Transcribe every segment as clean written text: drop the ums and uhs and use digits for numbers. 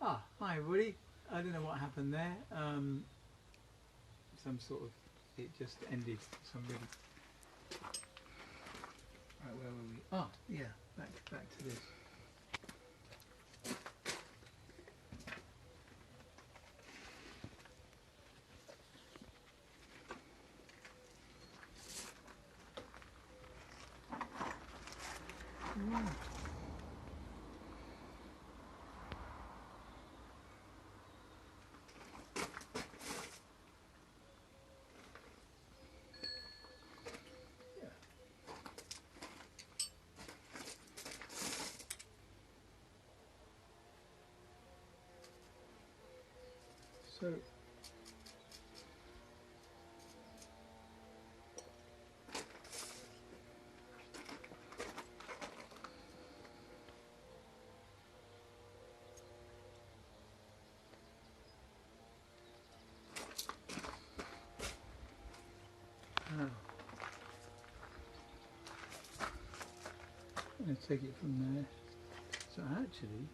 Hi everybody. I don't know what happened there. Some sort of, it just ended for some reason. Right, where were we? Ah, yeah, back to this. So I'm going to take it from there. So actually,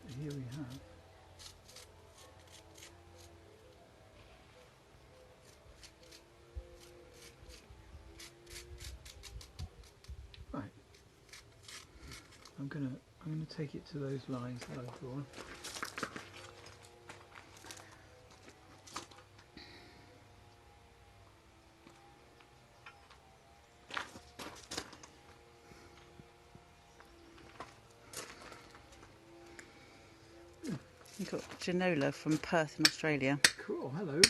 so here we have. Right. I'm gonna take it to those lines that I've drawn. You've got Janola from Perth in Australia. Cool, hello.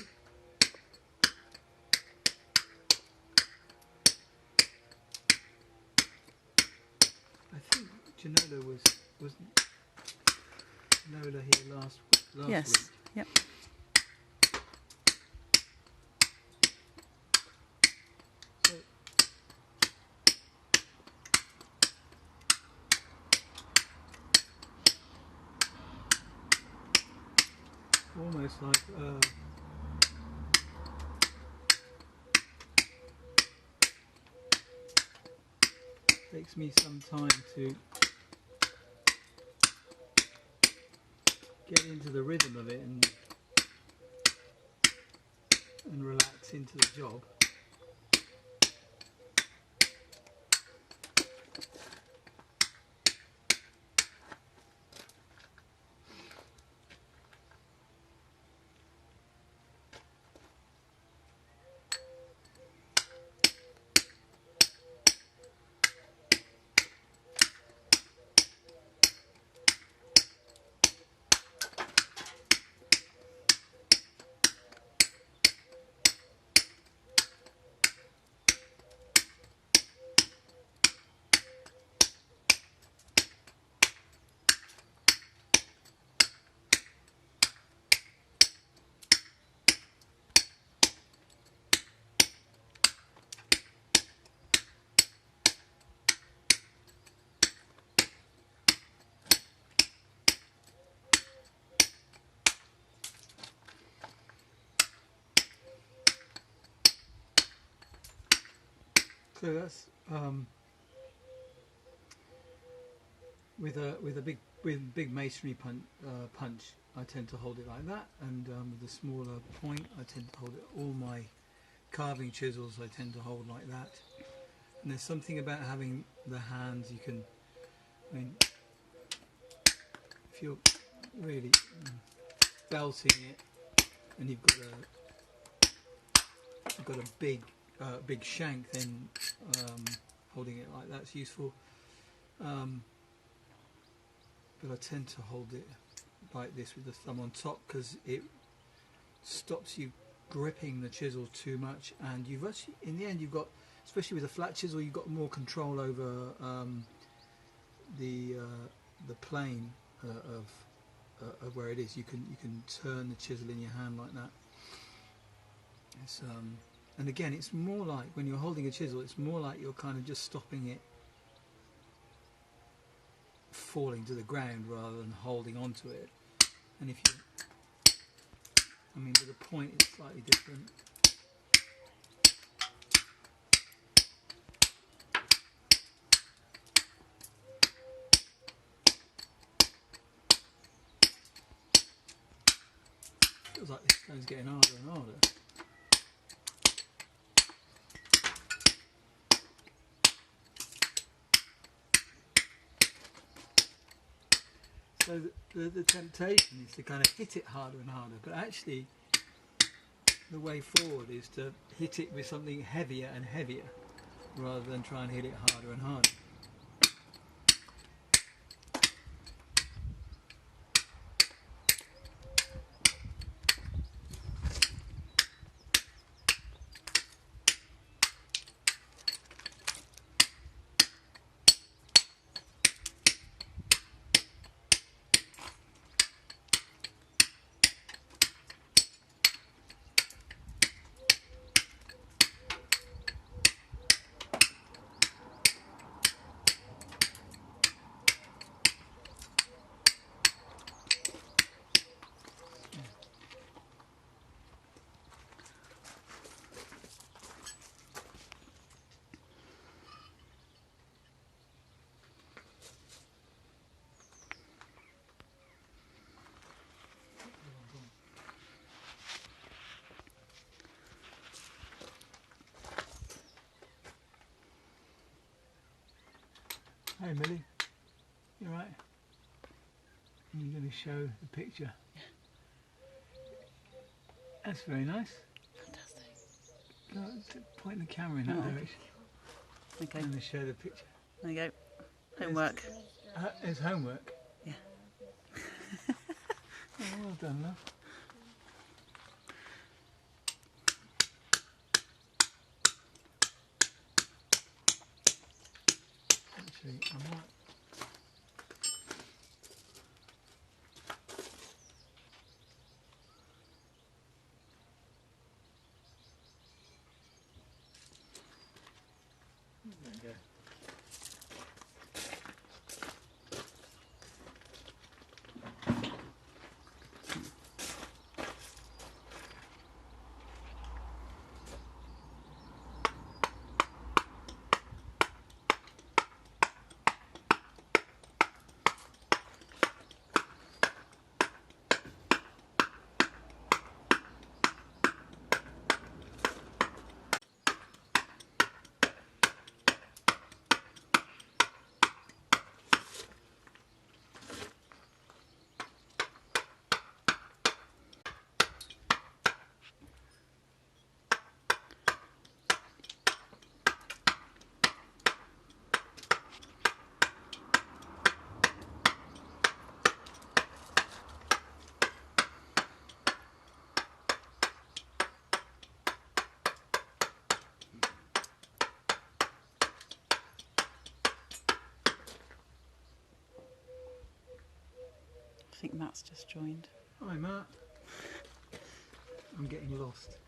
I think Janola wasn't Janola here last Yes. week. Yep. So, almost like takes me some time to get into the rhythm of it and relax into the job. So that's with a big masonry punch. I tend to hold it like that, and with a smaller point, I tend to hold it. All my carving chisels, I tend to hold like that. And there's something about having the hands. You can, I mean, if you're really belting it, and you've got a big shank, then holding it like that's useful. But I tend to hold it like this with the thumb on top because it stops you gripping the chisel too much, and you've actually, in the end, you've got, especially with a flat chisel, you've got more control over the plane of where it is. You can turn the chisel in your hand like that. It's, and again, it's more like when you're holding a chisel, it's more like you're kind of just stopping it falling to the ground rather than holding onto it. And if you, I mean, with a point, it's slightly different. Stone's getting harder and harder. So the temptation is to kind of hit it harder and harder, but actually the way forward is to hit it with something heavier and heavier rather than try and hit it harder and harder. Hey Millie, you alright? You're going to show the picture? Yeah. That's very nice. Fantastic. Go, point the camera in that direction. Okay. I'm going to show the picture. There you go. Homework. It's homework? Yeah. Oh, well done, love. Actually, I might... There you go. I think Matt's just joined. Hi Matt. I'm getting lost.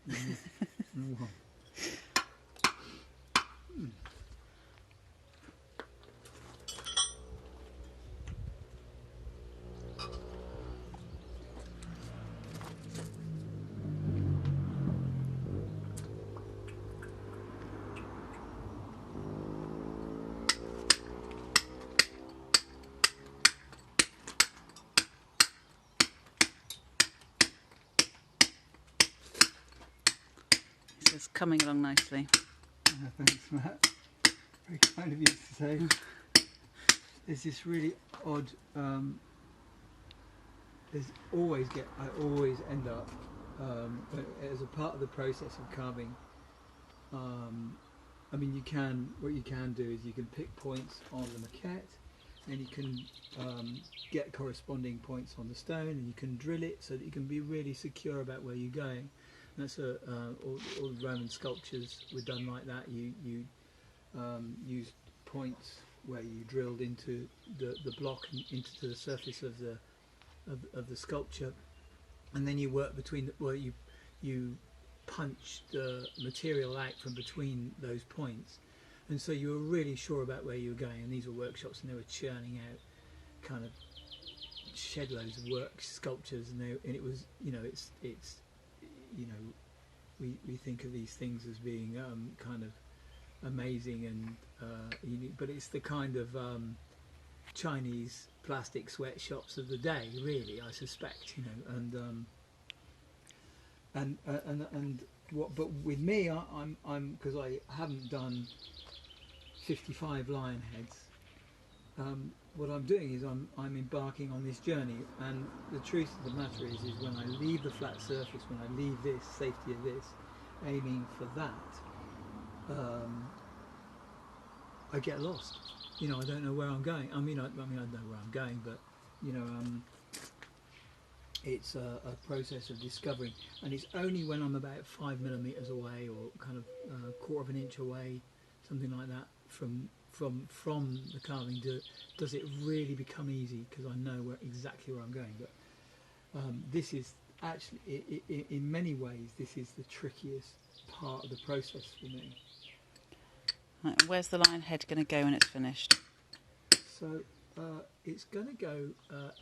It's coming along nicely. Thanks Matt. Very kind of you to say. There's this really odd, I always end up, as a part of the process of carving, I mean what you can do is you can pick points on the maquette and you can get corresponding points on the stone and you can drill it so that you can be really secure about where you're going. And that's all Roman sculptures were done like that. You used points where you drilled into the block and into the surface of the sculpture, and then you work between you punch the material out from between those points, and so you were really sure about where you were going. And these were workshops, and they were churning out kind of shed loads of sculptures, and it was, you know, it's you know, we think of these things as being kind of amazing and unique, but it's the kind of Chinese plastic sweatshops of the day, really, I suspect, you know. And and what? But with me, I'm because I haven't done 55 lion heads. What I'm doing is I'm embarking on this journey, and the truth of the matter is when I leave the flat surface, when I leave this safety of this, aiming for that, I get lost. You know, I don't know where I'm going. I know where I'm going, but you know, it's a process of discovering, and it's only when I'm about 5 millimeters away, or kind of a quarter of an inch away, something like that, from the carving, does it really become easy, because I know exactly where I'm going. But this is actually, in many ways, this is the trickiest part of the process for me. Right, where's the lion head going to go when it's finished? So it's going to go.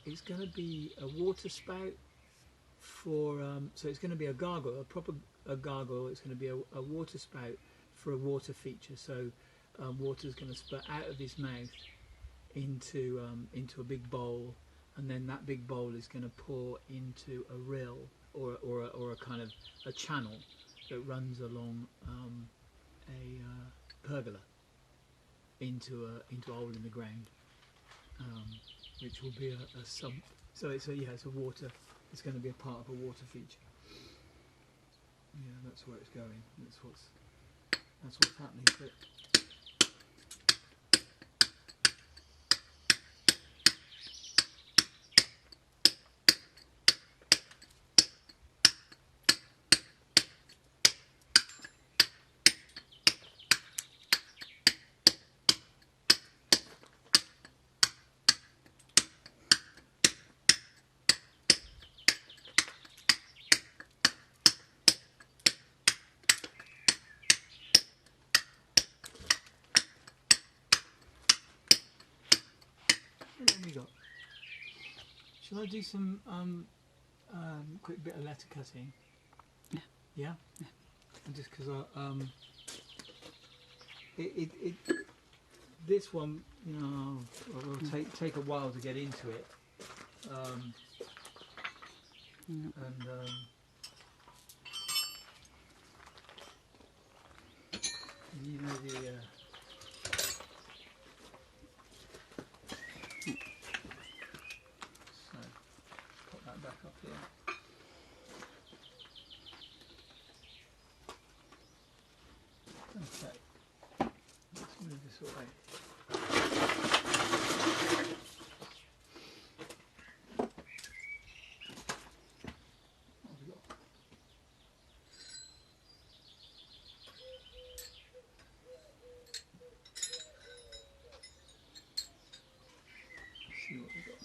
It's going to be a water spout for. So it's going to be a gargoyle, a gargoyle. It's going to be a water spout for a water feature. So water's going to spurt out of his mouth into a big bowl, and then that big bowl is going to pour into a rill or a kind of a channel that runs along a pergola into a hole in the ground, which will be a sump. So it's a water. It's going to be a part of a water feature. Yeah, that's where it's going. That's what's happening. But what have we got? Shall I do some quick bit of letter cutting? Yeah. Yeah. Yeah. Just because this one, you know, will take a while to get into it, and you know the. So put that back up here. Okay, let's move this away. What have we got? Let's see what we got.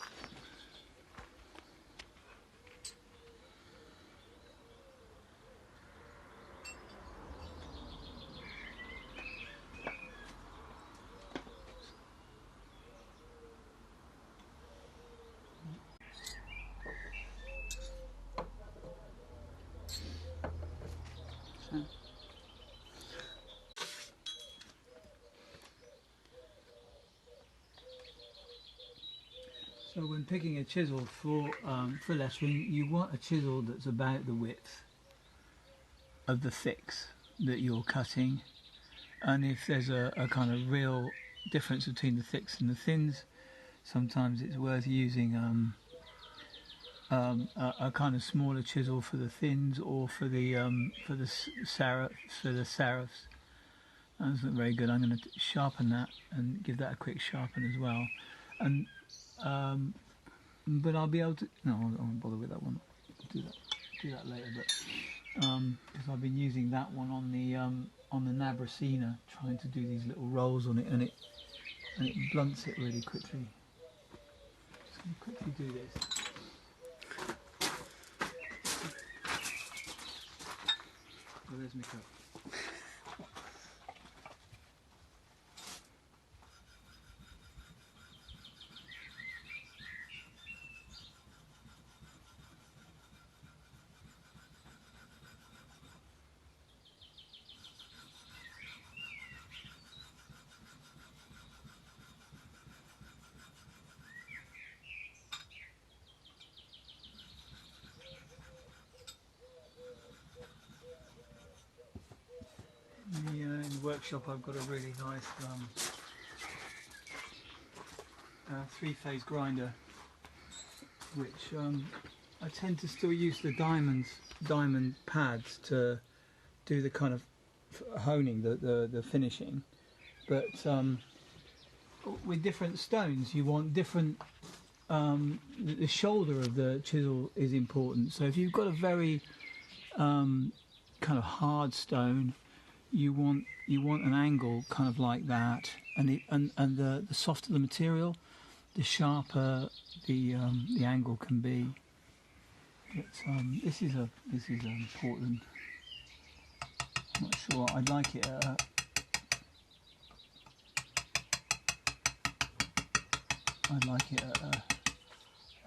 So, So when picking a chisel for lettering, you want a chisel that's about the width of the thicks that you're cutting, and if there's a kind of real difference between the thicks and the thins, sometimes it's worth using a kind of smaller chisel for the thins, or for the serifs. That's not very good. I'm going to sharpen that and give that a quick sharpen as well, and but I'll be able to. No, I won't bother with that one. I'll do that later. But because I've been using that one on the Nabrasina, trying to do these little rolls on it, and it blunts it really quickly. Just going to quickly do this. Oh, there's my cup. workshop I've got a really nice 3-phase grinder, which I tend to still use the diamond pads to do the kind of honing, the finishing, but with different stones you want different, the shoulder of the chisel is important. So if you've got a very kind of hard stone, you want an angle kind of like that, and the softer the material, the sharper the angle can be. But this is important. I'm not sure. I'd like it at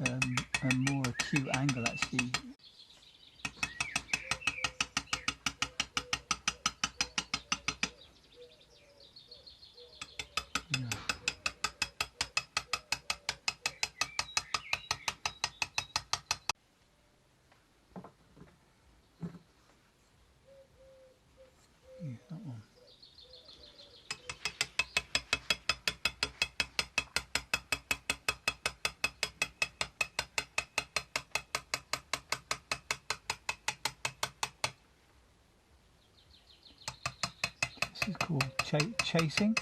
a more acute angle, actually. Yeah. Yeah, that one. This is called chasing.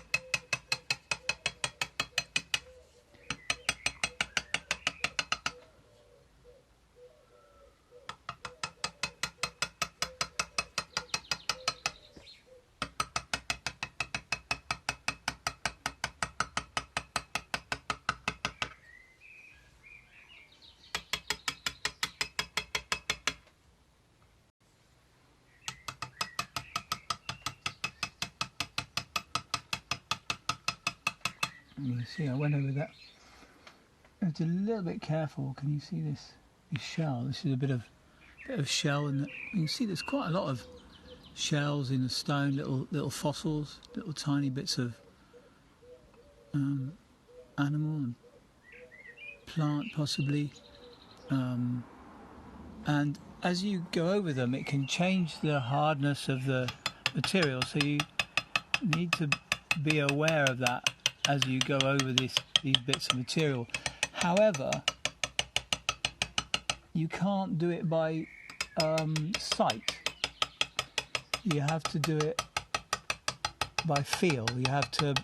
You can see I went over that. It's a little bit careful. Can you see this shell? This is a bit of shell, and you can see there's quite a lot of shells in the stone, little fossils, little tiny bits of animal and plant possibly, and as you go over them it can change the hardness of the material, so you need to be aware of that as you go over these bits of material. However, you can't do it by sight. You have to do it by feel. You have to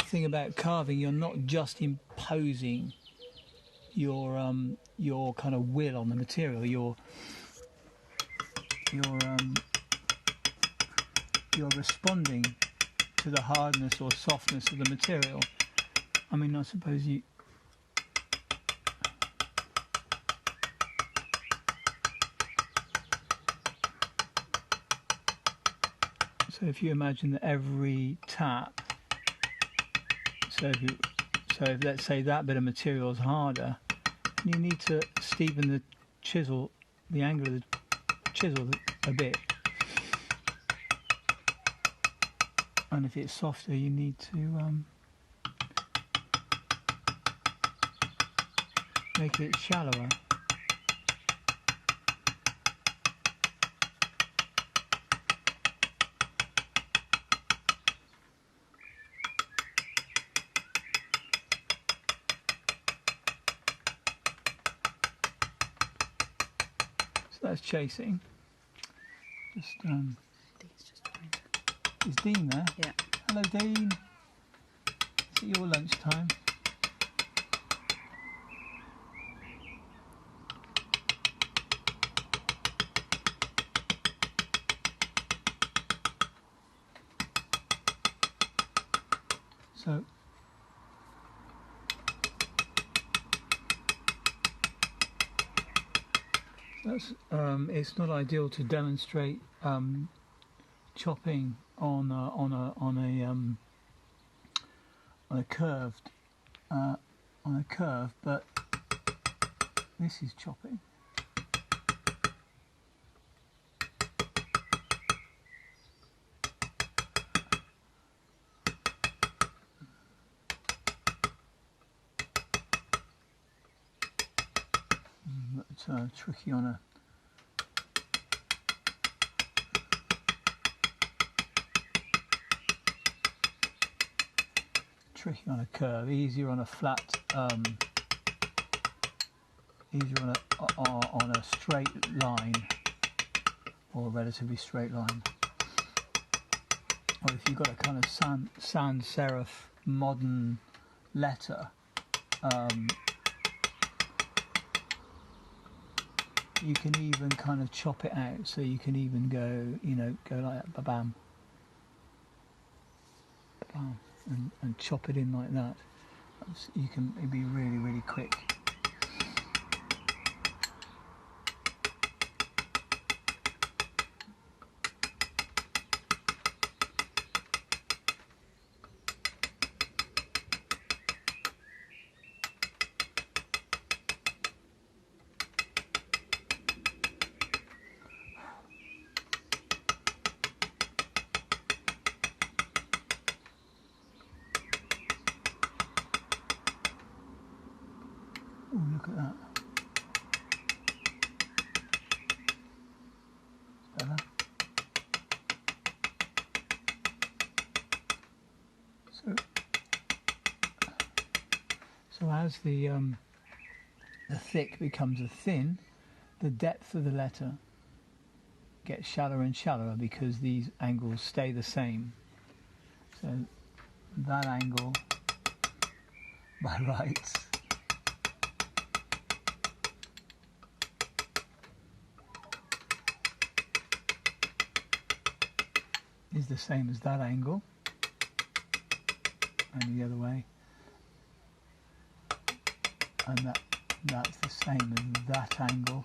think about carving. You're not just imposing your kind of will on the material. You're responding to the hardness or softness of the material. I mean, I suppose you. So if you imagine that every tap, so if let's say that bit of material is harder, you need to steepen the chisel, the angle of the chisel a bit. And if it's softer, you need to make it shallower. So that's chasing. Just Dean's just joined. is Dean there? Yeah. Hello, Dean. Is it your lunchtime? So that's it's not ideal to demonstrate chopping on a curved on a curve, but this is chopping. But tricky on a tricky on a curve, easier on a flat, easier on a straight line, or a relatively straight line. Or if you've got a kind of sans serif modern letter, you can even kind of chop it out, so you can even go, you know, go like that, ba-bam, bam, and chop it in like that. You can, it'd be really, really quick. Oh, look at that. Better. So as the thick becomes a thin, the depth of the letter gets shallower and shallower because these angles stay the same. So that angle by right is the same as that angle, and the other way, and that's the same as that angle.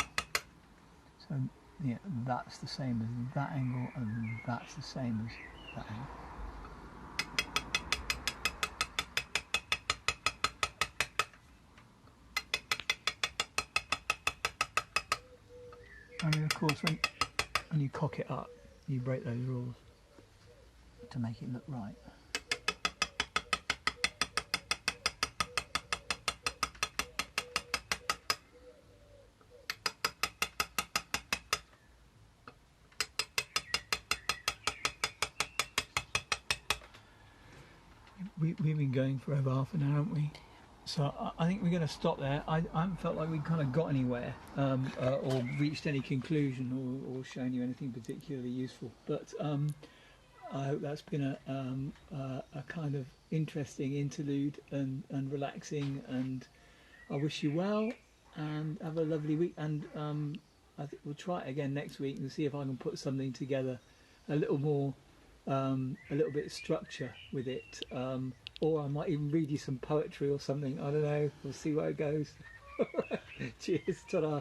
So yeah, that's the same as that angle, and that's the same as that angle. I mean, of course, when you cock it up, you break those rules to make it look right. We've been going for over half an hour, haven't we? So I think we're going to stop there. I haven't felt like we kind of got anywhere or reached any conclusion or shown you anything particularly useful. But I hope that's been a kind of interesting interlude and relaxing. And I wish you well and have a lovely week. And I think we'll try it again next week and see if I can put something together a little more, a little bit of structure with it. Or I might even read you some poetry or something. I don't know. We'll see where it goes. Cheers. Ta-da.